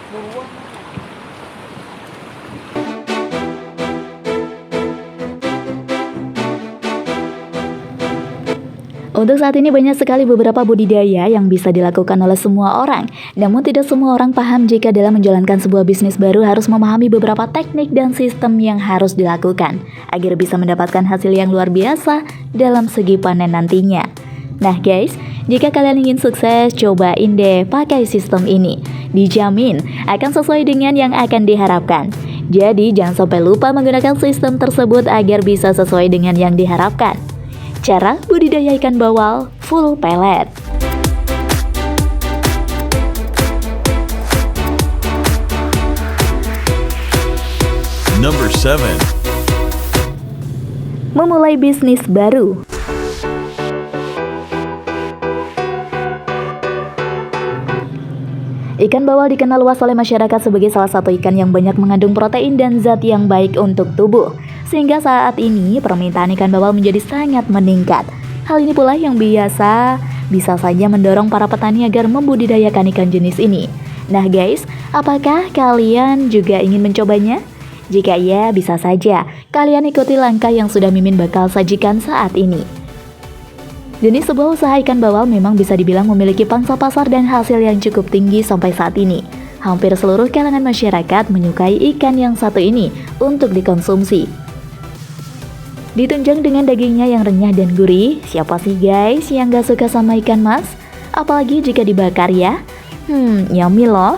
Untuk saat ini banyak sekali beberapa budidaya yang bisa dilakukan oleh semua orang. Namun tidak semua orang paham jika dalam menjalankan sebuah bisnis baru harus memahami beberapa teknik dan sistem yang harus dilakukan agar bisa mendapatkan hasil yang luar biasa dalam segi panen nantinya. Nah guys, jika kalian ingin sukses, cobain deh pakai sistem ini. Dijamin akan sesuai dengan yang akan diharapkan. Jadi jangan sampai lupa menggunakan sistem tersebut agar bisa sesuai dengan yang diharapkan. Cara budidaya ikan bawal full pellet. Number 7. Memulai bisnis baru. Ikan bawal dikenal luas oleh masyarakat sebagai salah satu ikan yang banyak mengandung protein dan zat yang baik untuk tubuh. Sehingga saat ini permintaan ikan bawal menjadi sangat meningkat. Hal ini pula yang bisa saja mendorong para petani agar membudidayakan ikan jenis ini. Nah guys, apakah kalian juga ingin mencobanya? Jika iya, bisa saja kalian ikuti langkah yang sudah Mimin bakal sajikan saat ini. Jenis sebuah usaha ikan bawal memang bisa dibilang memiliki pangsa pasar dan hasil yang cukup tinggi sampai saat ini. Hampir seluruh kalangan masyarakat menyukai ikan yang satu ini untuk dikonsumsi. Ditunjang dengan dagingnya yang renyah dan gurih, siapa sih guys yang gak suka sama ikan mas? Apalagi jika dibakar ya? Yummy loh.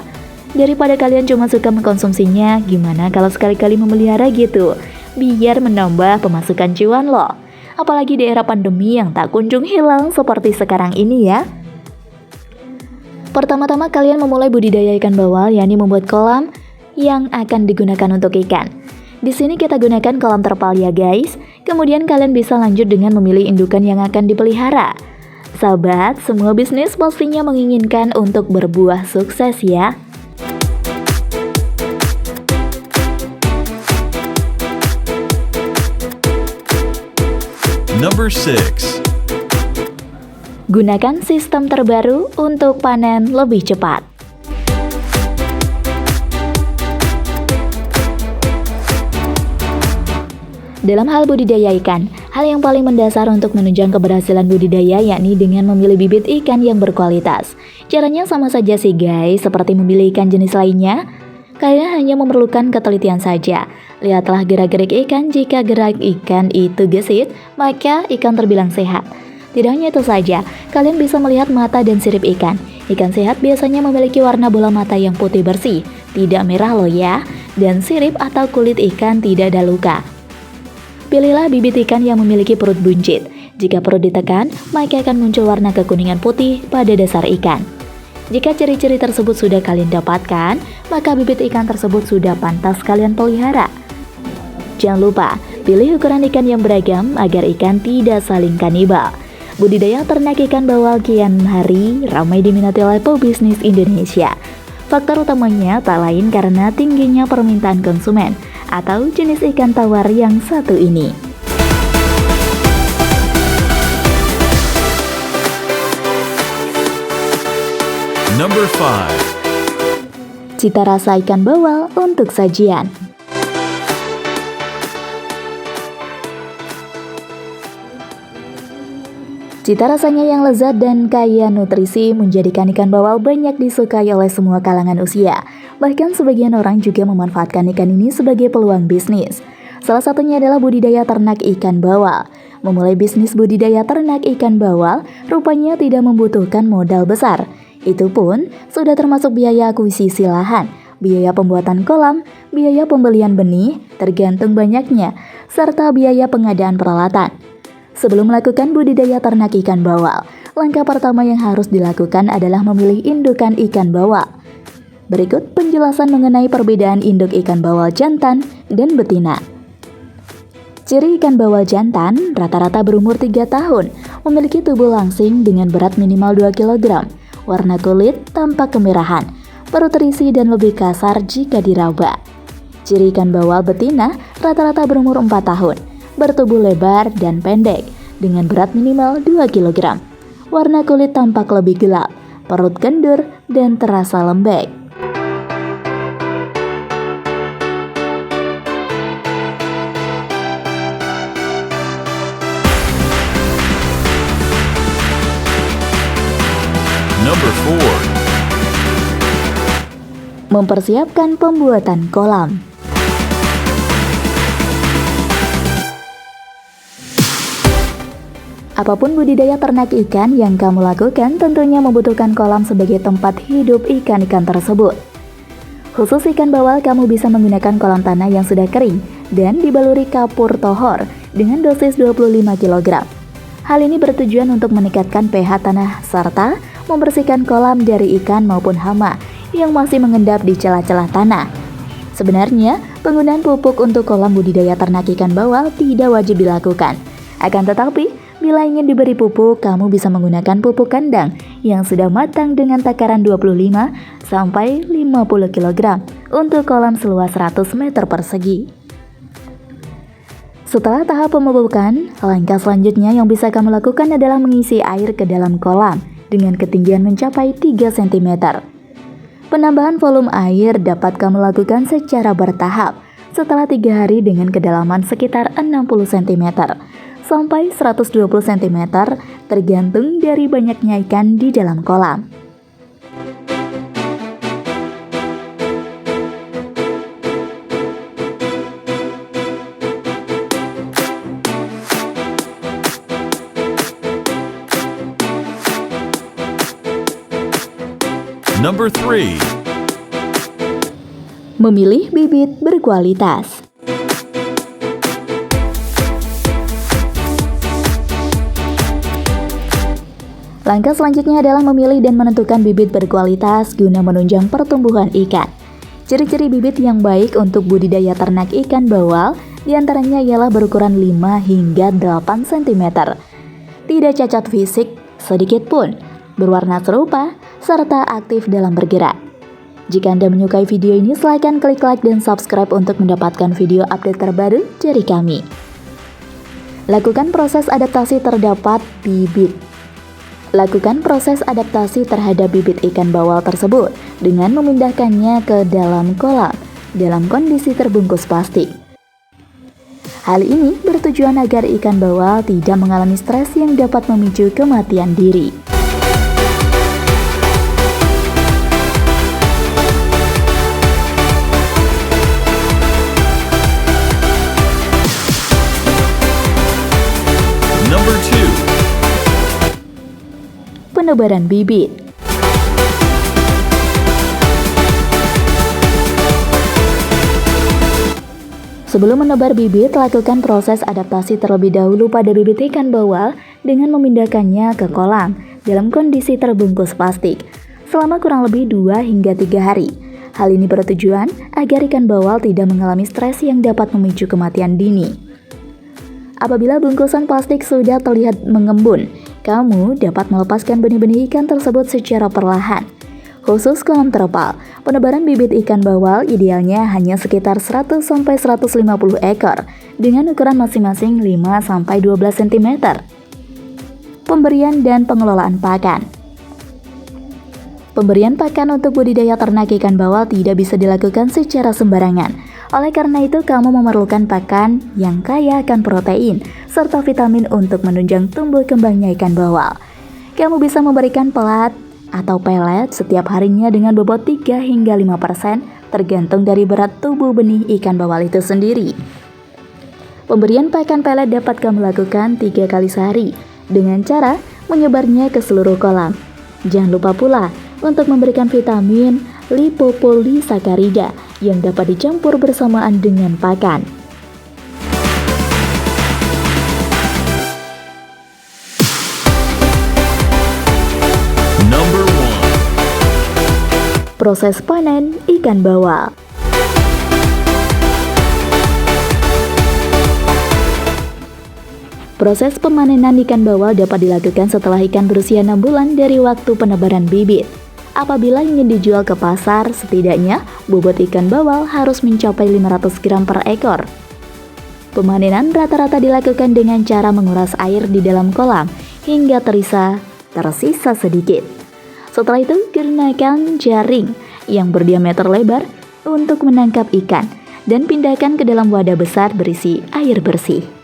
Daripada kalian cuma suka mengkonsumsinya, gimana kalau sekali-kali memelihara gitu? Biar menambah pemasukan cuan loh. Apalagi di era pandemi yang tak kunjung hilang seperti sekarang ini ya. Pertama-tama kalian memulai budidaya ikan bawal, yakni membuat kolam yang akan digunakan untuk ikan. Di sini kita gunakan kolam terpal ya guys. Kemudian kalian bisa lanjut dengan memilih indukan yang akan dipelihara. Sahabat, semua bisnis pastinya menginginkan untuk berbuah sukses ya. Number 6. Gunakan sistem terbaru untuk panen lebih cepat. Dalam hal budidaya ikan, hal yang paling mendasar untuk menunjang keberhasilan budidaya yakni dengan memilih bibit ikan yang berkualitas. Caranya sama saja sih guys, seperti memilih ikan jenis lainnya. Kalian hanya memerlukan ketelitian saja. Lihatlah gerak-gerik ikan, jika gerak ikan itu gesit, maka ikan terbilang sehat. Tidak hanya itu saja, kalian bisa melihat mata dan sirip ikan. Ikan sehat biasanya memiliki warna bola mata yang putih bersih, tidak merah loh ya, dan sirip atau kulit ikan tidak ada luka. Pilihlah bibit ikan yang memiliki perut buncit. Jika perut ditekan, maka akan muncul warna kekuningan putih pada dasar ikan. Jika ciri-ciri tersebut sudah kalian dapatkan, maka bibit ikan tersebut sudah pantas kalian pelihara. Jangan lupa, pilih ukuran ikan yang beragam agar ikan tidak saling kanibal. Budidaya ternak ikan bawal kian hari ramai diminati oleh pebisnis Indonesia. Faktor utamanya tak lain karena tingginya permintaan konsumen atau jenis ikan tawar yang satu ini. Number 5. Cita rasa ikan bawal untuk sajian. Cita rasanya yang lezat dan kaya nutrisi menjadikan ikan bawal banyak disukai oleh semua kalangan usia. Bahkan sebagian orang juga memanfaatkan ikan ini sebagai peluang bisnis. Salah satunya adalah budidaya ternak ikan bawal. Memulai bisnis budidaya ternak ikan bawal rupanya tidak membutuhkan modal besar. Itu pun sudah termasuk biaya akuisisi lahan, biaya pembuatan kolam, biaya pembelian benih, tergantung banyaknya, serta biaya pengadaan peralatan. Sebelum melakukan budidaya ternak ikan bawal, langkah pertama yang harus dilakukan adalah memilih indukan ikan bawal. Berikut penjelasan mengenai perbedaan induk ikan bawal jantan dan betina. Ciri ikan bawal jantan rata-rata berumur 3 tahun, memiliki tubuh langsing dengan berat minimal 2 kg, warna kulit tampak kemerahan, perut terisi dan lebih kasar jika diraba. Ciri ikan bawal betina rata-rata berumur 4 tahun, bertubuh lebar dan pendek, dengan berat minimal 2 kg. Warna kulit tampak lebih gelap, perut kendur, dan terasa lembek. Mempersiapkan pembuatan kolam. Apapun budidaya ternak ikan yang kamu lakukan tentunya membutuhkan kolam sebagai tempat hidup ikan-ikan tersebut. Khusus ikan bawal, kamu bisa menggunakan kolam tanah yang sudah kering dan dibaluri kapur tohor dengan dosis 25 kg. Hal ini bertujuan untuk meningkatkan pH tanah serta membersihkan kolam dari ikan maupun hama yang masih mengendap di celah-celah tanah. Sebenarnya, penggunaan pupuk untuk kolam budidaya ternak ikan bawal tidak wajib dilakukan. Akan tetapi, bila ingin diberi pupuk, kamu bisa menggunakan pupuk kandang yang sudah matang dengan takaran 25 sampai 50 kg untuk kolam seluas 100 meter persegi. Setelah tahap pemupukan, langkah selanjutnya yang bisa kamu lakukan adalah mengisi air ke dalam kolam dengan ketinggian mencapai 3 cm. Penambahan volume air dapat kamu lakukan secara bertahap setelah 3 hari dengan kedalaman sekitar 60 cm sampai 120 cm tergantung dari banyaknya ikan di dalam kolam. Number 3. Memilih bibit berkualitas. Langkah selanjutnya adalah memilih dan menentukan bibit berkualitas guna menunjang pertumbuhan ikan. Ciri-ciri bibit yang baik untuk budidaya ternak ikan bawal diantaranya ialah berukuran 5 hingga 8 cm. Tidak cacat fisik sedikit pun, berwarna serupa, serta aktif dalam bergerak. Jika Anda menyukai video ini, silahkan klik like dan subscribe untuk mendapatkan video update terbaru dari kami. Lakukan proses adaptasi terhadap bibit. Lakukan proses adaptasi terhadap bibit ikan bawal tersebut dengan memindahkannya ke dalam kolam dalam kondisi terbungkus plastik. Hal ini bertujuan agar ikan bawal tidak mengalami stres yang dapat memicu kematian diri. Number 2. Penebaran bibit. Sebelum menebar bibit, lakukan proses adaptasi terlebih dahulu pada bibit ikan bawal dengan memindahkannya ke kolam dalam kondisi terbungkus plastik selama kurang lebih 2 hingga 3 hari. Hal ini bertujuan agar ikan bawal tidak mengalami stres yang dapat memicu kematian dini. Apabila bungkusan plastik sudah terlihat mengembun, kamu dapat melepaskan benih-benih ikan tersebut secara perlahan. Khusus kolam terpal, penebaran bibit ikan bawal idealnya hanya sekitar 100-150 ekor dengan ukuran masing-masing 5-12 cm. Pemberian dan pengelolaan pakan. Pemberian pakan untuk budidaya ternak ikan bawal tidak bisa dilakukan secara sembarangan. Oleh karena itu, kamu memerlukan pakan yang kaya akan protein serta vitamin untuk menunjang tumbuh kembangnya ikan bawal. Kamu bisa memberikan pelat atau pelet setiap harinya dengan bobot 3 hingga 5% tergantung dari berat tubuh benih ikan bawal itu sendiri. Pemberian pakan pelet dapat kamu lakukan 3 kali sehari dengan cara menyebarnya ke seluruh kolam. Jangan lupa pula untuk memberikan vitamin lipopolisakarida yang dapat dicampur bersamaan dengan pakan. Number 1. Proses panen ikan bawal. Proses pemanenan ikan bawal dapat dilakukan setelah ikan berusia 6 bulan dari waktu penebaran bibit. Apabila ingin dijual ke pasar, setidaknya bobot ikan bawal harus mencapai 500 gram per ekor. Pemanenan rata-rata dilakukan dengan cara menguras air di dalam kolam hingga tersisa sedikit. Setelah itu, gunakan jaring yang berdiameter lebar untuk menangkap ikan dan pindahkan ke dalam wadah besar berisi air bersih.